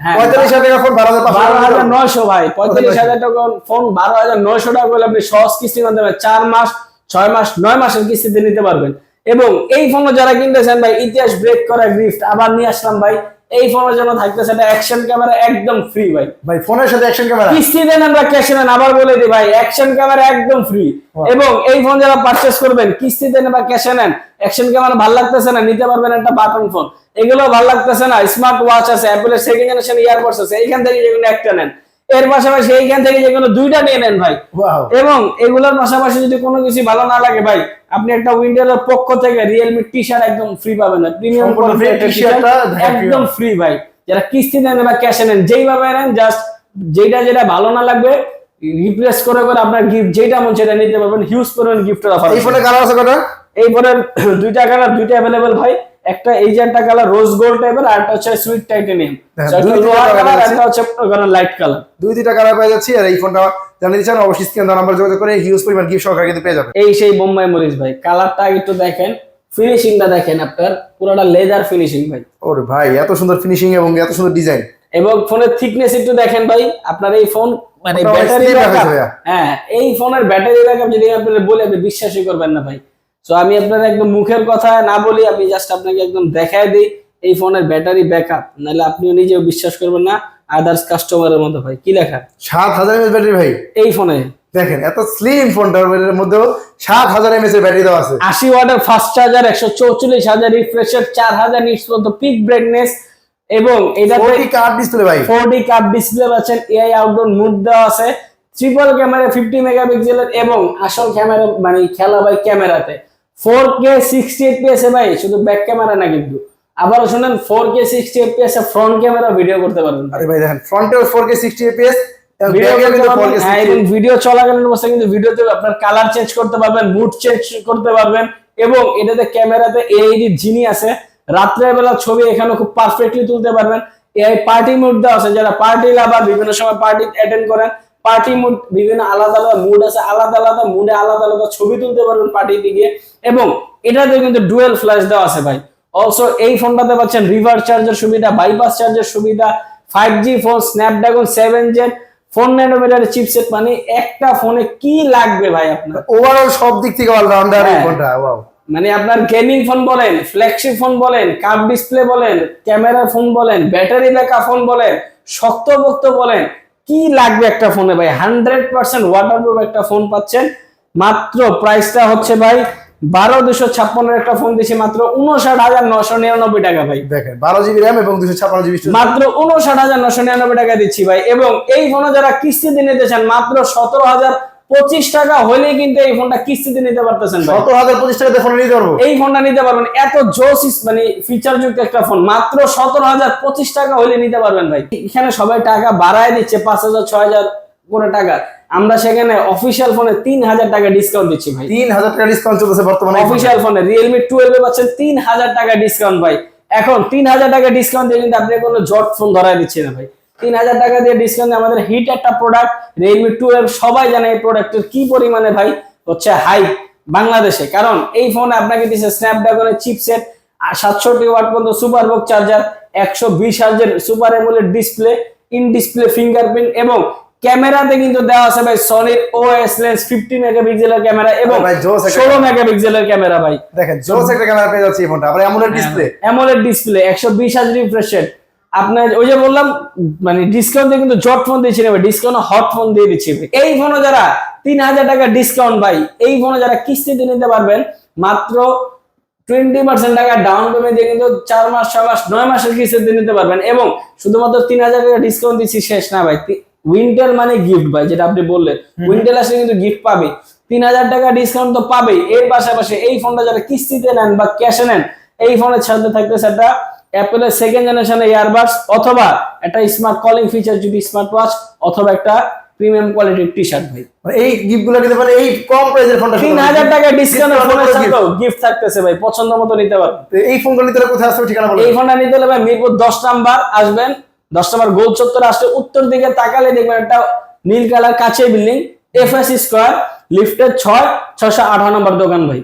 হ্যাঁ 45,000 টাকা ফোন 12,900 ভাই, 45,000 টাকা ফোন 12,900 টাকা করে আপনি সহজ কিস্তির মাধ্যমে 4 মাস 6 মাস 9 মাসের কিস্তিতে নিতে পারবেন। এবং এই ফোন যারা কিনতেছেন ভাই, ইতিহাস ব্রেক করা গিফট আবার নিয়ে আসলাম ভাই। এই ফোনের জন্য থাকতেছে একটা অ্যাকশন ক্যামেরা একদম ফ্রি ভাই। ভাই ফোনের সাথে অ্যাকশন ক্যামেরা কিস্তি দেন আমরা ক্যাশে নেন, আবার বলে দিই ভাই অ্যাকশন ক্যামেরা একদম ফ্রি। এবং এই ফোন যারা পারচেজ করবেন কিস্তি দেন বা ক্যাশে নেন, অ্যাকশন ক্যামেরা ভালো লাগতেছে না নিতে পারবেন একটা বাটন ফোন, এগুলো ভালো লাগতেছে না স্মার্ট ওয়াচ আছে, অ্যাপলের সেকেন্ড জেনারেশন ইয়ারবাডস আছে, এইখান থেকে যেগুলো একটা নেন, এর পাশাপাশি এইখান থেকে যেগুলো দুইটা নিয়ে নেন ভাই। এবং এগুলোর পাশাপাশি যদি কোনো কিছু ভালো না লাগে ভাই, আপনি একটা উইন্ডোজের পক্ষ থেকে রিয়েলমি টি-শার্ট একদম ফ্রি পাবেন, প্রিমিয়াম একদম ফ্রি ভাই। যারা কিস্তি নেন বা ক্যাশে নেন, যেইভাবে নেন জাস্ট যেটা ভালো না লাগবে রিপ্লেস করে করে আপনার গিফট যেটা মন সেটা নিতে পারবেন। হিউজ পরিমাণ গিফটের অফার। এই ফোনে কালার আছে কয়টা? এই ফোনের দুইটা কালার, দুইটা अवेलेबल ভাই। একটা এই যে একটা কালার রোজ গোল্ড টাইপের, আর একটা হচ্ছে সুইট টাইটানিয়াম, একটা হচ্ছে লাইট কালার। দুইটা কালার পেয়ে যাচ্ছি। আর এই ফোনটা জানিয়ে দিচ্ছেন অবশ্যই স্ক্রিন নাম্বার যোগাযোগ করে হিউজ পরিমাণ গিফট সহকারে কিন্তু পেয়ে যাবেন। এই সেই বোম্বাই মরিচ ভাই, কালারটা একটু দেখেন, ফিনিশিংটা দেখেন, আপনার পুরোটা লেদার ফিনিশিং ভাই। ওরে ভাই এত সুন্দর ফিনিশিং এবং এত সুন্দর ডিজাইন। এবং ফোনের থিকনেস একটু দেখেন ভাই। আপনার এই ফোন মানে ব্যাটারি ব্যাকআপ, হ্যাঁ এই ফোনের ব্যাটারি ব্যাকআপ যদি আপনাদের বলে আপনি বিশ্বাসই করবেন না ভাই। সো আমি আপনার একদম মুখের কথা না বলি, আমি জাস্ট আপনাকে একদম দেখায় দিই এই ফোনের ব্যাটারি ব্যাকআপ, নাহলে আপনিও নিজেও বিশ্বাস করবেন না আদার্স কাস্টমারের মতো ভাই। কি লেখা 7000 mAh ব্যাটারি ভাই এই ফোনে, দেখেন এত স্লিম ফোনটার মধ্যেও 7000 mAh এর ব্যাটারি দেওয়া আছে, 80 ওয়াটের ফাস্ট চার্জার, 144 হাজার রিফ্রেশ রেট, 4000 নিটস পর্যন্ত পিক ব্রাইটনেস। এবং এটাতে 4D কার্ভ ডিসপ্লে ভাই, 4D কার্ভ ডিসপ্লে পাচ্ছেন, এআই আউটডোর মোড দেওয়া আছে, ট্রিপল ক্যামেরা 50 মেগাপিক্সেলের এবং আসল ক্যামেরা মানে খেলা ভাই ক্যামেরাতে 4K 60 fps এ ভাই শুধু ব্যাক ক্যামেরা না কিন্তু আবার শুনেন 4K 60 fps এ ফ্রন্ট ক্যামেরা ভিডিও করতে পারবেন আরে ভাই দেখেন ফ্রন্টেও 4K 60 fps এবং ভিডিও ব্যাকেও করতে কিন্তু পারবেন 4K হ্যাঁ, 60 এবং ভিডিও চলাকালীন অবস্থায় কিন্তু ভিডিওতে আপনার কালার চেঞ্জ করতে পারবেন, মুড চেঞ্জ করতে পারবেন এবং এটাতে ক্যামেরাতে এআইডি জিনি আছে, রাত্রের বেলা ছবি এখানে খুব পারফেক্টলি তুলতে পারবেন। এই পার্টি মুড দেওয়া আছে, যারা পার্টি লাভার বিভিন্ন সময় পার্টি অ্যাটেন্ড করেন, পার্টি মুড বিভিন্ন আলাদা আলাদা মুড আছে, আলাদা আলাদা মুডে আলাদা আলাদা ছবি তুলতে পারবেন পার্টিতে গিয়ে। এবং এটাতে কিন্তু ডুয়েল ফ্ল্যাশ দেওয়া আছে ভাই। অলসো এই ফোনটাতে পাচ্ছেন রিভার্স চার্জের সুবিধা, বাইপাস চার্জের সুবিধা, 5G phone, Snapdragon 7 Gen 4 nanometer chipset, মানে একটা ফোনে কি লাগবে ভাই আপনার? ওভারঅল সব দিক থেকে অলরাউন্ডার এই হ্যাঁ। ফোনটা। ওয়াও, মানে আপনার গেমিং ফোন বলেন, ফ্ল্যাগশিপ ফোন বলেন, কার্ভ ডিসপ্লে বলেন, ক্যামেরা ফোন বলেন, ব্যাটারি ব্যাকআপ ফোন বলেন, শক্তপোক্ত বলেন, কি লাগবে একটা ফোনে ভাই? 100% ওয়াটারপ্রুফ একটা ফোন পাচ্ছেন। মাত্র প্রাইসটা হচ্ছে ভাই 12256 একটা ফোন দিছি মাত্র 59,999 টাকা ভাই। দেখেন 12 GB RAM এবং 256 GB স্টোরেজ। মাত্র 59,999 টাকা দিচ্ছি ভাই। এবং এই ফোনে যারা কিস্তিতে নিতে চান মাত্র 17,025 টাকা হলেই কিন্তু এই ফোনটা কিস্তিতে নিতে পারতেছেন ভাই। 17,025 টাকাতে ফোন নিতে পারবো। এই ফোনটা নিতে পারবেন, এত জোস মানে ফিচার যুক্ত একটা ফোন মাত্র 17,025 টাকা হলে নিতে পারবেন ভাই। এখানে সবাই টাকা বাড়ায় দিচ্ছে 5,000 6,000 করে টাকা, আমরা সেখানে অফিসিয়াল ফোনে 3,000 টাকা ডিসকাউন্ট দিচ্ছি ভাই। 3,000 টাকা ডিসকাউন্ট চলতেছে বর্তমানে অফিসিয়াল ফোনে Realme 12 এ পাচ্ছেন 3,000 টাকা ডিসকাউন্ট ভাই। এখন 3,000 টাকা ডিসকাউন্ট দিয়ে কিন্তু আপনি কোনো জট ফোন ধরায় দিচ্ছে না ভাই। 3,000 টাকা দিয়ে ডিসকাউন্ট আমাদের হিট একটা প্রোডাক্ট Realme 12, সবাই জানে এই প্রোডাক্টের কি পরিমাণে ভাই হচ্ছে হাইপ বাংলাদেশে। কারণ এই ফোন আপনাকে দিচ্ছে স্ন্যাপড্রাগনের চিপসেট, 67 ওয়াট পর্যন্ত সুপার বক্স চার্জার, 120 হার্জের super AMOLED display, in display fingerprint এবং ক্যামেরাতে কিন্তু দেওয়া আছে ভাই সনির OIS লেন্স 50 মেগাপিক্সেলের ক্যামেরা এবং ভাই জোস একটা 16 মেগাপিক্সেলের ক্যামেরা ভাই। দেখেন জোস একটা ক্যামেরা পেয়ে যাচ্ছে এই ফোনটা, আবার AMOLED display. AMOLED display, 120 hertz refresh rate. আপনার ওই যে বললাম মানে ডিসকাউন্ট দিয়ে কিন্তু জট ফোন দিচ্ছি না ভাই, ডিসকাউন্ট হট ফোন দিয়ে দিচ্ছি ভাই। এই ফোনে যারা 3,000 টাকা ডিসকাউন্ট ভাই, এই ফোনে যারা কিস্তিতে নিতে পারবেন মাত্র 20% টাকা ডাউন পেমেন্ট দিয়ে কিন্তু 4 মাস 6 মাস 9 মাসের কিস্তিতে নিতে পারবেন। এবং শুধুমাত্র 3,000 টাকা ডিসকাউন্ট দিচ্ছি শেষ না ভাই, উইন্টেল মানে গিফট ভাই, যেটা আপনি বললেন উইন্টেল আসলে কিন্তু গিফট পাবে, 3,000 টাকা ডিসকাউন্ট তো পাবেই। এর পাশাপাশি এই ফোনটা যারা কিস্তিতে নেন বা ক্যাশে নেন, এই ফোনের সাথে থাকতেছে একটা অ্যাপেলের 2nd জেনারেশনের ইয়ারবাডস অথবা একটা স্মার্ট কলিং ফিচার যদি স্মার্ট ওয়াচ অথবা একটা প্রিমিয়াম কোয়ালিটির টি-শার্ট ভাই। মানে এই গিফটগুলো দিতে পারে এই কম প্রাইসের ফোনটা। 3,000 টাকা ডিসকাউন্টের ফোনের সাথেও গিফট থাকতেছে ভাই, পছন্দ মতো নিতে পারবেন। এই ফোনগুলো নিতে হলে কোথায় আসবে ঠিকানা বলুন। এই ফোনটা নিতে হলে ভাই মিরপুর 10 নাম্বার আসবেন, 10 নাম্বার গোল চত্বরে আসলে উত্তর দিকে তাকালে দেখবেন একটা নীল কালার কাঁচের বিল্ডিং, FS স্কয়ার লিফটের 6 608 নম্বর দোকান ভাই।